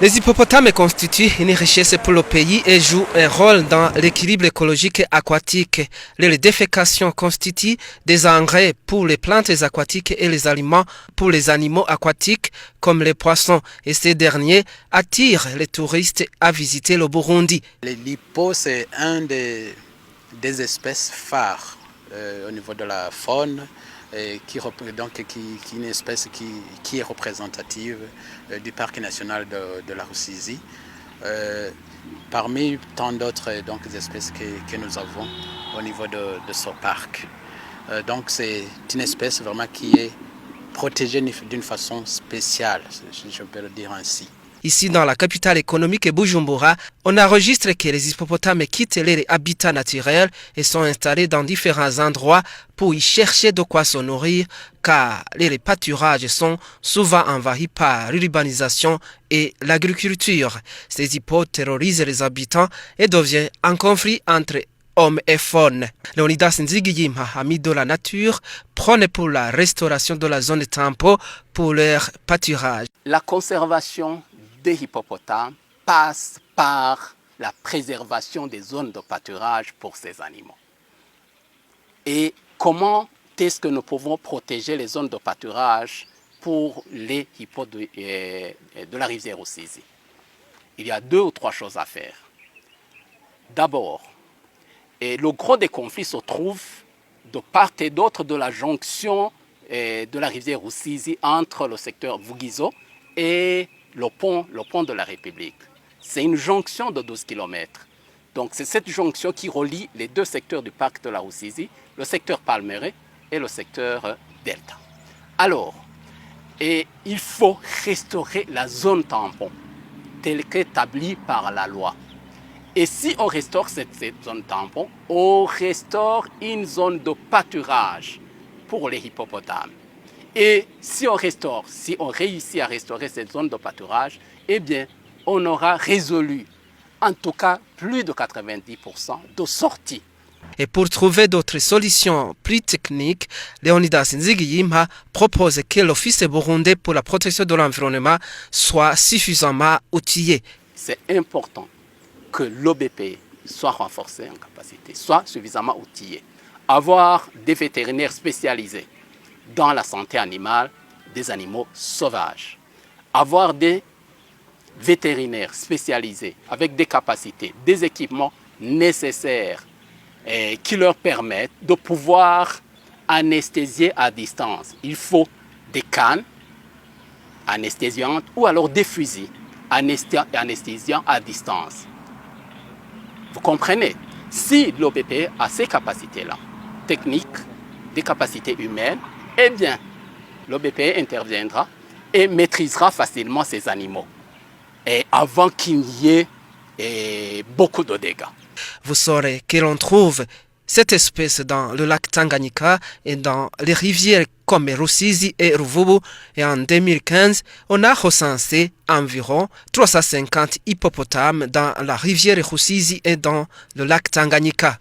Les hippopotames constituent une richesse pour le pays et jouent un rôle dans l'équilibre écologique aquatique. Les défécations constituent des engrais pour les plantes aquatiques et les aliments pour les animaux aquatiques comme les poissons. Et ces derniers attirent les touristes à visiter le Burundi. L'hippo, c'est un des espèces phares au niveau de la faune. Qui est une espèce qui est représentative du parc national de la Rusizi, parmi tant d'autres espèces que nous avons au niveau de ce parc. Donc c'est une espèce vraiment qui est protégée d'une façon spéciale, si je peux le dire ainsi. Ici, dans la capitale économique Bujumbura, on enregistre que les hippopotames quittent leur habitat naturel et sont installés dans différents endroits pour y chercher de quoi se nourrir, car les pâturages sont souvent envahis par l'urbanisation et l'agriculture. Ces hippos terrorisent les habitants et deviennent un conflit entre hommes et faune. Leonidas Nzigiyimpa, ami de la nature, prône pour la restauration de la zone tampon pour leur pâturage. La conservation des hippopotames passe par la préservation des zones de pâturage pour ces animaux. Et comment est-ce que nous pouvons protéger les zones de pâturage pour les hippos de la rivière Rusizi? Il y a 2 ou 3 choses à faire. D'abord, le gros des conflits se trouve de part et d'autre de la jonction de la rivière Rusizi entre le secteur Vugizo et le pont de la République. C'est une jonction de 12 km. Donc c'est cette jonction qui relie les 2 secteurs du parc de la Rusizi, le secteur Palmeraie et le secteur Delta. Alors, il faut restaurer la zone tampon telle qu'établie par la loi. Et si on restaure cette zone tampon, on restaure une zone de pâturage pour les hippopotames. Et si on réussit à restaurer cette zone de pâturage, eh bien, on aura résolu, en tout cas, plus de 90% de sorties. Et pour trouver d'autres solutions plus techniques, Leonidas Nzigiyimpa propose que l'Office burundais pour la protection de l'environnement soit suffisamment outillé. C'est important que l'OBP soit renforcé en capacité, soit suffisamment outillé. Avoir des vétérinaires spécialisés dans la santé animale des animaux sauvages. Avoir des vétérinaires spécialisés avec des capacités, des équipements nécessaires qui leur permettent de pouvoir anesthésier à distance. Il faut des cannes anesthésiantes ou alors des fusils anesthésiants à distance. Vous comprenez? Si l'OBP a ces capacités-là, techniques, des capacités humaines, eh bien, l'OBP interviendra et maîtrisera facilement ces animaux avant qu'il y ait beaucoup de dégâts. Vous saurez que l'on trouve cette espèce dans le lac Tanganyika et dans les rivières comme Rusizi et Ruvubu. Et en 2015, on a recensé environ 350 hippopotames dans la rivière Rusizi et dans le lac Tanganyika.